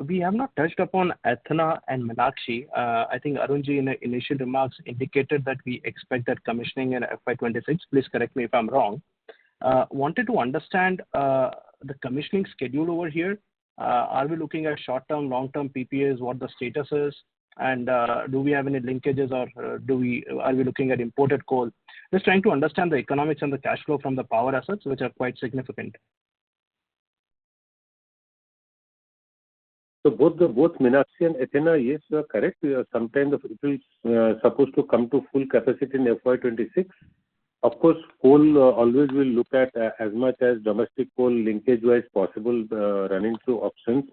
We have not touched upon Athena and Meenakshi. I think Arunji in the initial remarks indicated that we expect that commissioning in FY26. Please correct me if I'm wrong. Wanted to understand the commissioning schedule over here. Are we looking at short-term, long-term PPAs, what the status is, and do we have any linkages or are we looking at imported coal? Just trying to understand the economics and the cash flow from the power assets, which are quite significant. So both Meenakshi and Athena, yes, you are correct. Sometime it will supposed to come to full capacity in FY26. Of course, coal always will look at as much as domestic coal linkage-wise possible running through options.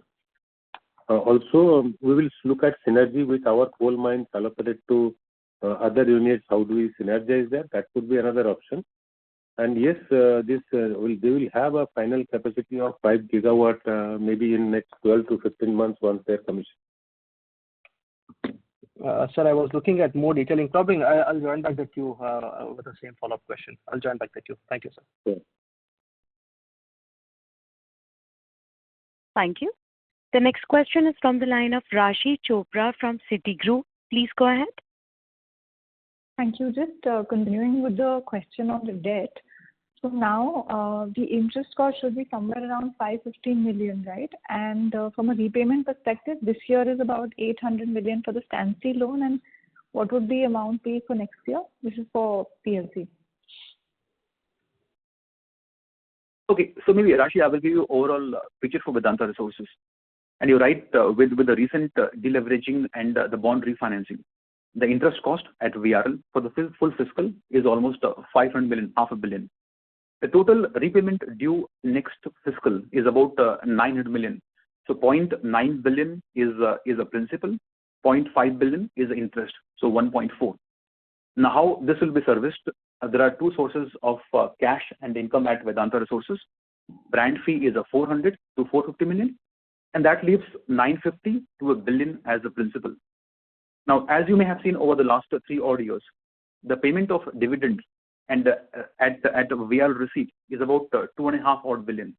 Also, we will look at synergy with our coal mines allocated to other units. How do we synergize that? That could be another option. And yes, they will have a final capacity of 5 gigawatt maybe in next 12 to 15 months once they're commissioned. Sir, I was looking at more detailing. Probably I'll join back the queue with the same follow-up question. I'll join back the queue. Thank you, sir. Yeah. Thank you. The next question is from the line of Rashi Chopra from Citigroup. Please go ahead. Thank you. Just continuing with the question on the debt. So now the interest cost should be somewhere around 515 million, right? And from a repayment perspective, this year is about 800 million for the standstill loan. And what would the amount be for next year? This is for PLC. Okay, so maybe Rashi, I will give you overall picture for Vedanta Resources. And you're right, with the recent deleveraging and the bond refinancing, the interest cost at VRL for the full fiscal is almost 500 million, half a billion. The total repayment due next fiscal is about 900 million. So 0.9 billion is a principal, 0.5 billion is the interest, so 1.4. Now how this will be serviced? There are two sources of cash and income at Vedanta Resources. Brand fee is a 400 to 450 million, and that leaves 950 to a billion as the principal. Now, as you may have seen over the last 3 odd years, the payment of dividend and at VRL receipt is about 2.5 odd billion.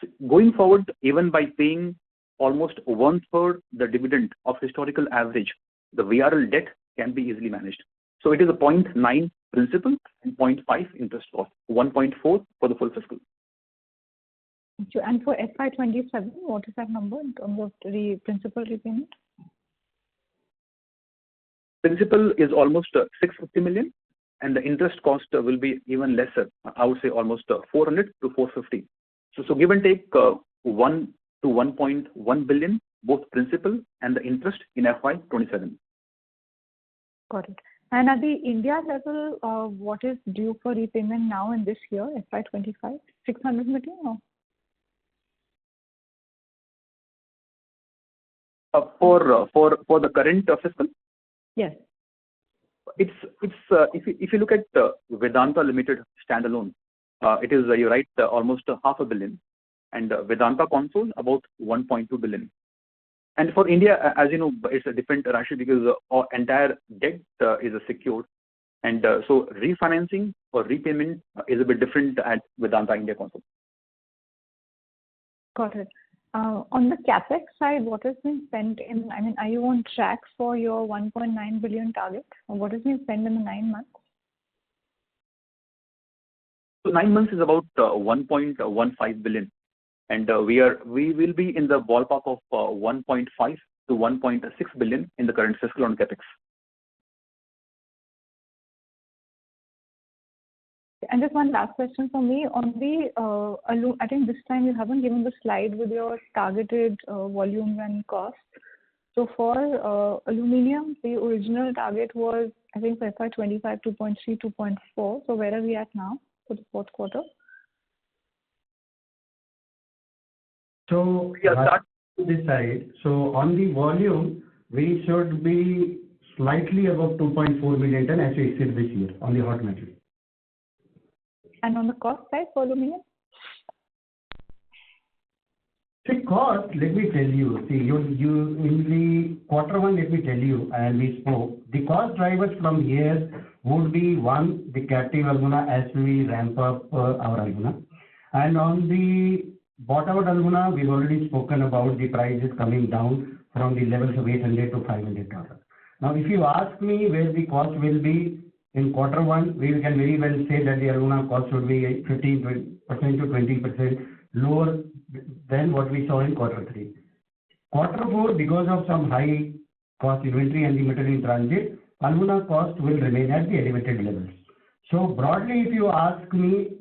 So going forward, even by paying almost 1/3 the dividend of historical average, the VRL debt can be easily managed. So it is a 0.9 principal and 0.5 interest cost, 1.4 for the full fiscal. Thank you. And for FY27, what is that number in terms of the principal repayment? Principal is almost 650 million, and the interest cost will be even lesser. I would say almost 400 to 450. So give and take 1 to 1.1 billion, both principal and the interest in FY27. Got it. And at the India level, what is due for repayment now in this year, FY25? 600 million or? For the current fiscal? Yes. It's if you look at Vedanta Limited standalone, it is, you're right, almost $500 million, and Vedanta console about 1.2 billion. And for India, as you know, it's a different ratio because our entire debt is secured, and so refinancing or repayment is a bit different at Vedanta India console. Got it. On the capex side, what has been spent in? I mean, are you on track for your 1.9 billion target? Or what has been spent in the 9 months? So 9 months is about 1.15 billion. And we will be in the ballpark of 1.5 to 1.6 billion in the current fiscal on capex. And just one last question for me on the I think this time you haven't given the slide with your targeted volume and cost. So for aluminium, the original target was, I think, for FY25 2.3, 2.4. So where are we at now for the fourth quarter? So start this side. So on the volume, we should be slightly above 2.4 million ton as we exit this year on the hot metal. And on the cost side for aluminium? The cost, let me tell you. See, you in the quarter one, let me tell you, and we spoke. The cost drivers from here would be one, the captive alumina as we ramp up our alumina, and on the bottom alumina, we've already spoken about the prices coming down from the levels of $800 to $500. Now, if you ask me where the cost will be in quarter one, we can very well say that the alumina cost should be 15% to 20% lower than what we saw in quarter three. Quarter four, because of some high cost inventory and the material in transit, alumina cost will remain at the elevated levels. So broadly, if you ask me,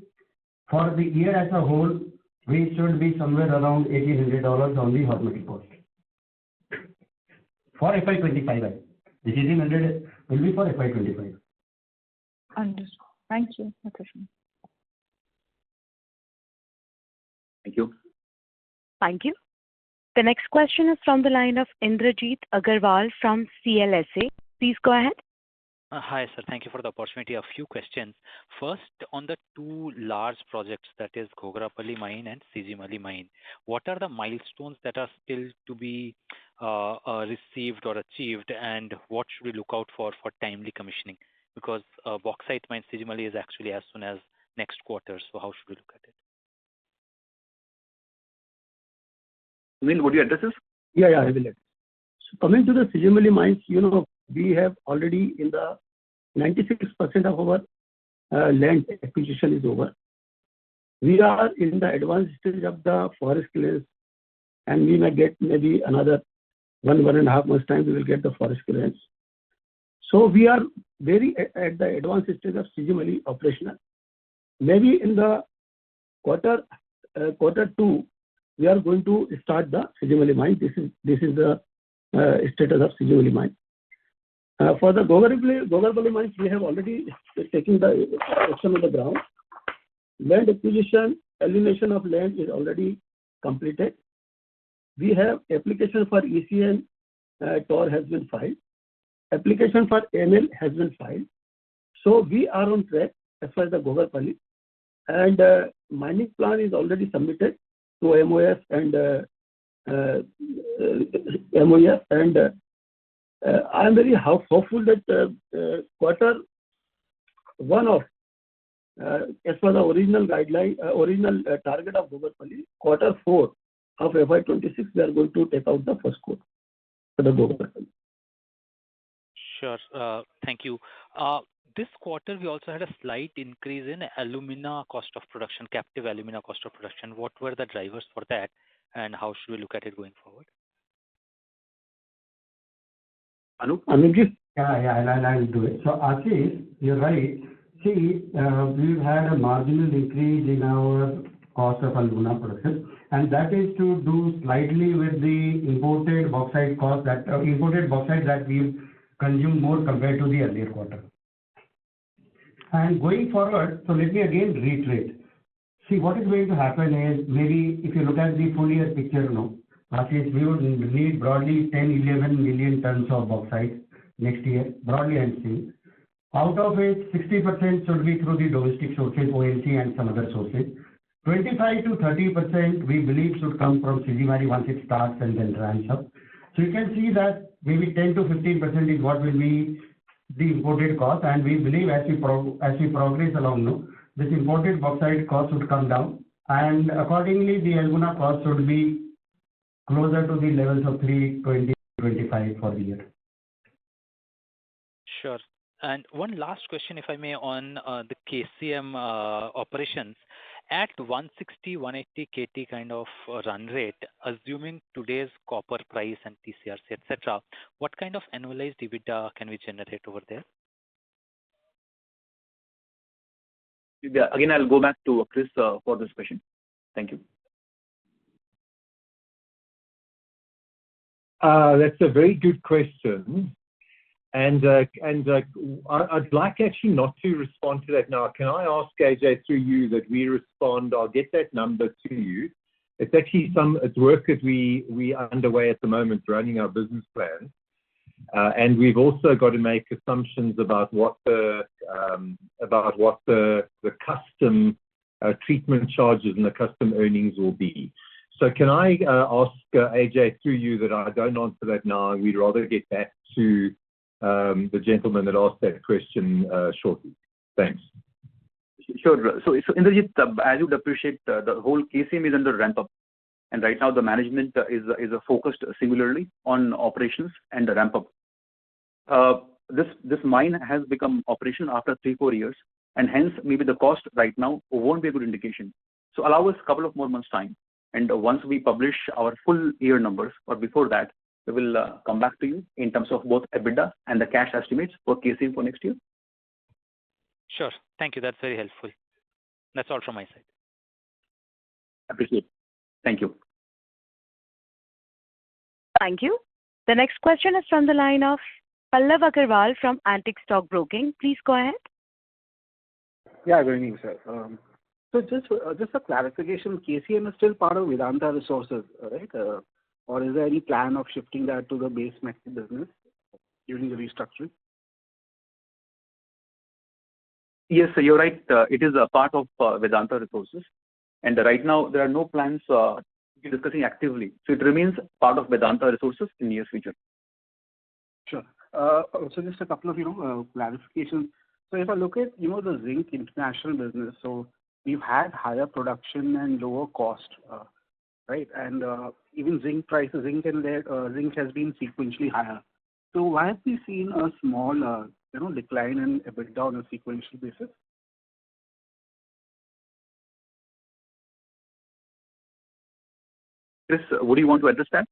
for the year as a whole, we should be somewhere around $1,800 on the hot metal cost. For FY25, the 1,800 will be for FY25. Understood. Thank you. Thank you. Thank you. The next question is from the line of Indrajit Agarwal from CLSA. Please go ahead. Hi, sir. Thank you for the opportunity. A few questions. First, on the two large projects, that is Ghogarapalli Mine and Sijimali Mine, what are the milestones that are still to be received or achieved, and what should we look out for timely commissioning? Because bauxite mine Sijimali is actually as soon as next quarter, so how should we look at it? Sunil, would you address this? Yeah, I will. So coming to the Sijimali mines, we have already in the 96% of our land acquisition is over. We are in the advanced stage of the forest clearance, and we may get maybe another 1.5 months time we will get the forest clearance. So we are very at the advanced stage of Sijimali operational. Maybe in the quarter two, we are going to start the Sijimali mine. This is the status of Sijimali mine. For the Ghogarapalli mines, we have already taken the action on the ground. Land acquisition, alienation of land is already completed. We have application for ECN TOR has been filed. Application for ML has been filed. So we are on track as far as the Ghogarapalli. And mining plan is already submitted to MOF and MOF, and I am very hopeful that quarter one of, as per the original guideline, original target of Ghogarapalli, quarter four of FY26, we are going to take out the first quote for the Ghogarapalli. Sure. Thank you. this quarter, we also had a slight increase in alumina cost of production, captive alumina cost of production. What were the drivers for that, and how should we look at it going forward? Anup? I'll do it. So, Ashish, you're right. See, we've had a marginal increase in our cost of alumina production, and that is to do slightly with the imported bauxite that we've consumed more compared to the earlier quarter. And going forward, so let me again reiterate. See, what is going to happen is, maybe if you look at the full year picture, Ashish, we would need broadly 10-11 million tons of bauxite next year, broadly I'm saying. Out of it, 60% should be through the domestic sources, ONC and some other sources. 25 to 30% we believe should come from Sijimari once it starts and then ramps up. So you can see that maybe 10 to 15% is what will be the imported cost, and we believe as we progress along, this imported bauxite cost would come down, and accordingly the alumina cost should be closer to the levels of 320-25 for the year. Sure. And one last question, if I may, on the KCM operations. At 160, 180 KT kind of run rate, assuming today's copper price and TCRC, etc., what kind of annualized EBITDA can we generate over there? Again, I'll go back to Chris for this question. Thank you. That's a very good question. And I'd like actually not to respond to that now. Can I ask AJ through you that we respond? I'll get that number to you. It's actually it's work that we are underway at the moment, running our business plan, and we've also got to make assumptions about what the custom treatment charges and the custom earnings will be. So can I ask AJ through you that I don't answer that now, and we'd rather get back to the gentleman that asked that question shortly. Thanks. Sure. So Indrajit, as you'd appreciate, the whole KCM is under ramp up, and right now the management is focused singularly on operations and the ramp up. This mine has become operational after 3-4 years, and hence maybe the cost right now won't be a good indication. So allow us a couple of more months time, and once we publish our full year numbers, or before that, we will come back to you in terms of both EBITDA and the cash estimates for KCM for next year. Sure. Thank you. That's very helpful. That's all from my side. Appreciate it. Thank you. Thank you. The next question is from the line of Pallav Agarwal from Antique Stock Broking. Please go ahead. Yeah, good evening, sir. So just a clarification, KCM is still part of Vedanta Resources, right? Or is there any plan of shifting that to the base metal business during the restructuring? Yes, sir, you're right. It is a part of Vedanta Resources, and right now there are no plans to be discussing actively. So it remains part of Vedanta Resources in the near future. Sure. So just a couple of clarifications. So if I look at the zinc international business, so we've had higher production and lower cost, right? And even zinc prices, zinc has been sequentially higher. So why have we seen a small decline in EBITDA on a sequential basis? Chris, would you want to address that?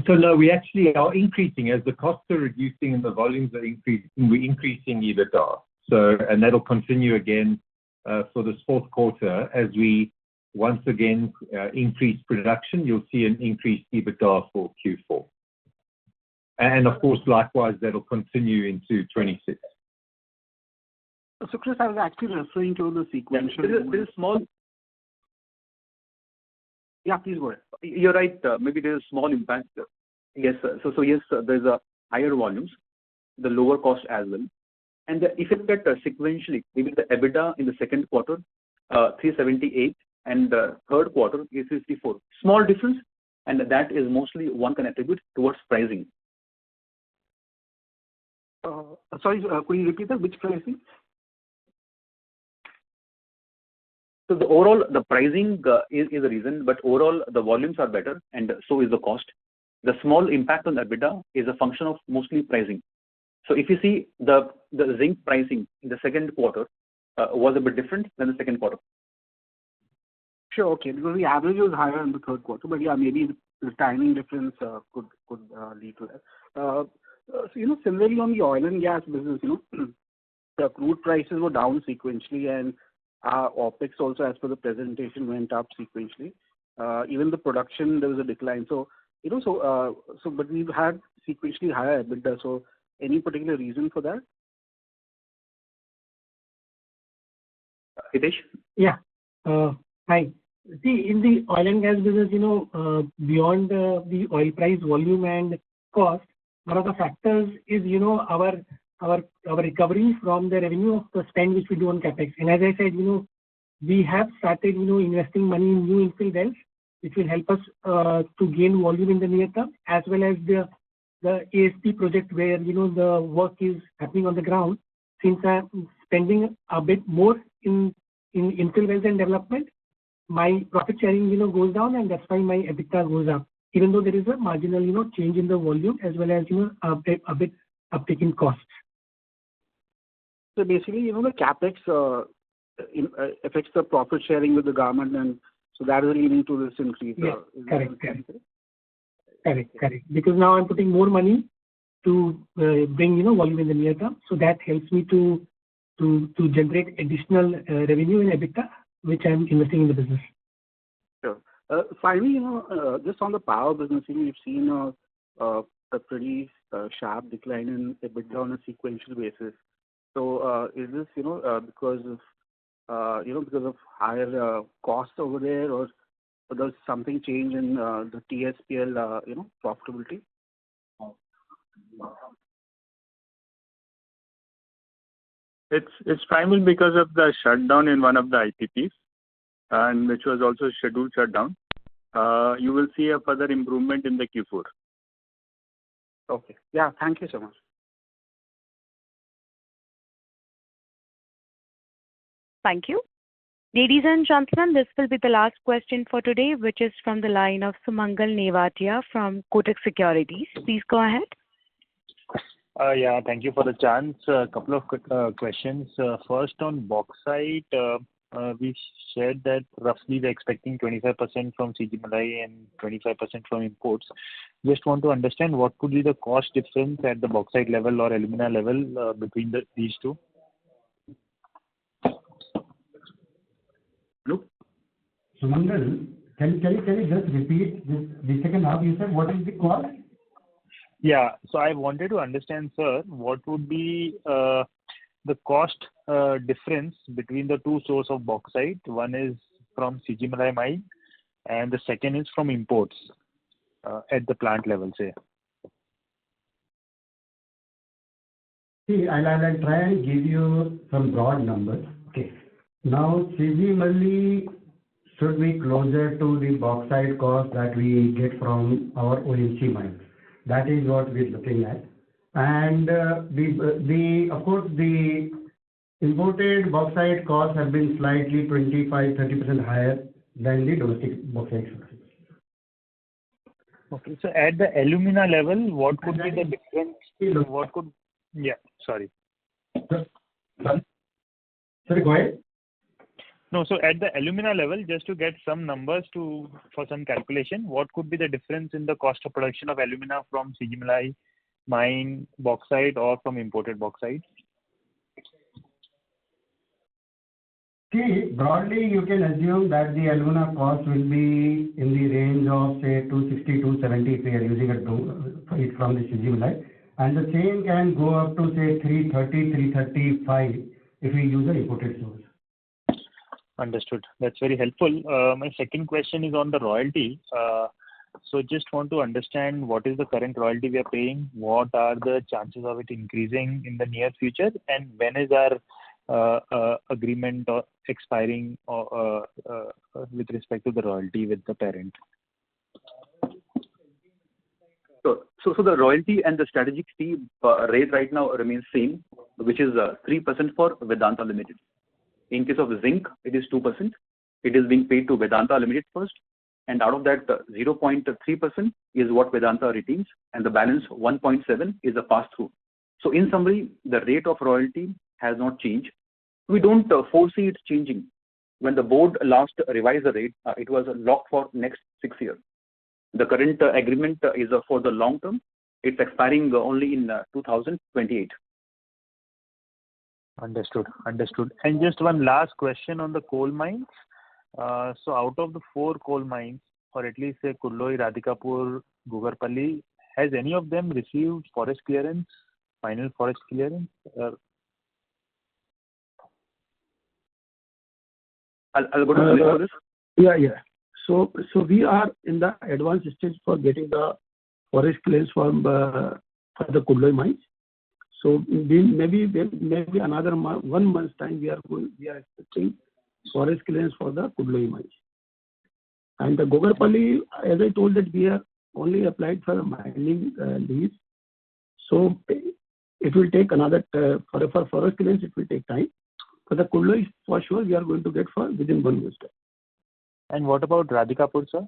So no, we actually are increasing as the costs are reducing and the volumes are increasing. We're increasing EBITDA. So, and that'll continue again for this fourth quarter as we once again increase production. You'll see an increased EBITDA for Q4, and of course, likewise, that'll continue into 26. So, Chris, I was actually referring to the sequential. There's small. Yeah, please go ahead. You're right. Maybe there's a small impact. Yes. So yes, there's a higher volumes, the lower cost as well. And if you look at sequentially, maybe the EBITDA in the second quarter, 378, and the third quarter is 54. Small difference, and that is mostly one can attribute towards pricing. Sorry, could you repeat that? Which pricing? So the overall, the pricing is the reason, but overall the volumes are better, and so is the cost. The small impact on EBITDA is a function of mostly pricing. So if you see the zinc pricing in the second quarter was a bit different than the second quarter. Sure, okay, because the average was higher in the third quarter, but yeah, maybe the timing difference could lead to that. So, similarly on the oil and gas business, the crude prices were down sequentially, and OPEX also, as per the presentation, went up sequentially. Even the production, there was a decline. So, but we've had sequentially higher EBITDA. So, any particular reason for that? Hitesh? Yeah. Hi. See, in the oil and gas business, beyond the oil price, volume and cost, one of the factors is, our recovery from the revenue of the spend which we do on capex. And as I said, we have started, investing money in new infill wells, which will help us to gain volume in the near term, as well as the ASP project where, the work is happening on the ground. Since I'm spending a bit more in infill wells and development, my profit sharing, goes down, and that's why my EBITDA goes up, even though there is a marginal, change in the volume as well as, a bit uptick in costs. So basically, the capex affects the profit sharing with the government, and so that is leading to this increase. Yeah, correct. Because now I'm putting more money to bring, volume in the near term, so that helps me to generate additional revenue in EBITDA, which I'm investing in the business. Sure. Finally, just on the power business, we've seen a pretty sharp decline in EBITDA on a sequential basis. So, is this, because of higher costs over there, or does something change in the TSPL, profitability? It's primarily because of the shutdown in one of the IPPs, and which was also scheduled shutdown. You will see a further improvement in the Q4. Okay. Yeah. Thank you so much. Thank you. Ladies and gentlemen, this will be the last question for today, which is from the line of Sumangal Nevatia from Kotak Securities. Please go ahead. Yeah, thank you for the chance. A couple of quick questions. First, on bauxite, we shared that roughly we're expecting 25% from CG Malay and 25% from imports. Just want to understand what could be the cost difference at the bauxite level or alumina level between these two? Sumangal, can you just repeat the second half? You said what is the cost? Yeah. So I wanted to understand, sir, what would be the cost difference between the two sources of bauxite? One is from CG Malay mine, and the second is from imports at the plant level, say. See, I'll try and give you some broad numbers. Okay. Now, CG Malay should be closer to the bauxite cost that we get from our OMC mines. That is what we're looking at. And of course, the imported bauxite costs have been slightly 25-30% higher than the domestic bauxite sources. Okay. So at the alumina level, what could be the difference? Yeah, sorry. Sorry, go ahead. No, so at the alumina level, just to get some numbers for some calculation, what could be the difference in the cost of production of alumina from CG Malay mine bauxite or from imported bauxite? See, broadly, you can assume that the alumina cost will be in the range of, say, 260, 270 if we are using it from the CG Malay. And the same can go up to, say, 330, 335 if we use an imported source. Understood. That's very helpful. My second question is on the royalty. So just want to understand what is the current royalty we are paying, what are the chances of it increasing in the near future, and when is our agreement expiring with respect to the royalty with the parent? So the royalty and the strategic fee rate right now remains same, which is 3% for Vedanta Limited. In case of zinc, it is 2%. It is being paid to Vedanta Limited first, and out of that 0.3% is what Vedanta retains, and the balance 1.7 is a pass-through. So in summary, the rate of royalty has not changed. We don't foresee it changing. When the board last revised the rate, it was locked for next 6 years. The current agreement is for the long term. It's expiring only in 2028. Understood. And just one last question on the coal mines. So out of the 4 coal mines, or at least say Kulloi, Radhikapur, Gugarpalli, has any of them received forest clearance, final forest clearance? I'll go to this. Yeah. So we are in the advanced stage for getting the forest clearance for the Kulloi mines. So maybe another 1 month's time we are expecting forest clearance for the Kulloi mines. And the Gugarpalli, as I told that we have only applied for a mining lease. So it will take another for forest clearance it will take time. For the Kulloi, for sure we are going to get for within 1 month's time. And what about Radhikapur, sir?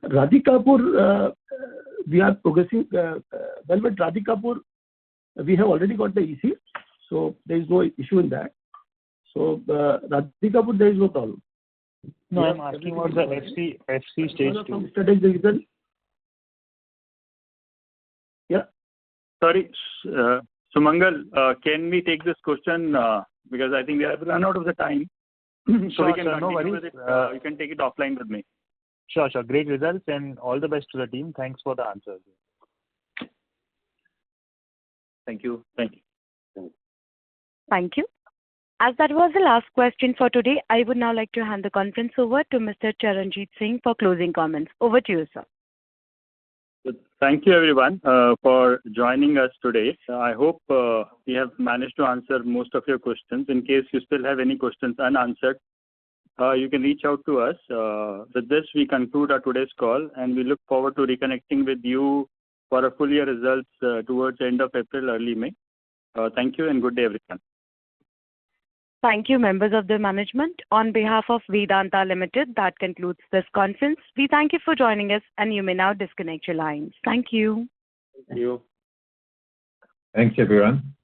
Radhikapur, we are progressing well with Radhikapur. We have already got the EC, so there is no issue in that. So Radhikapur, there is no problem. No, I'm asking about the FC stage 2. Strategic reason. Yeah. Sorry, Sumangal, can we take this question because I think we have run out of the time. So we can continue with it. You can take it offline with me. Sure. Great results and all the best to the team. Thanks for the answers. Thank you. Thank you. As that was the last question for today, I would now like to hand the conference over to Mr. Charanjit Singh for closing comments. Over to you, sir. Thank you, everyone, for joining us today. I hope we have managed to answer most of your questions. In case you still have any questions unanswered, you can reach out to us. With this, we conclude our today's call, and we look forward to reconnecting with you for a full year results towards the end of April, early May. Thank you and good day, everyone. Thank you, members of the management. On behalf of Vedanta Limited, that concludes this conference. We thank you for joining us, and you may now disconnect your lines. Thank you. Thank you. Thanks, everyone.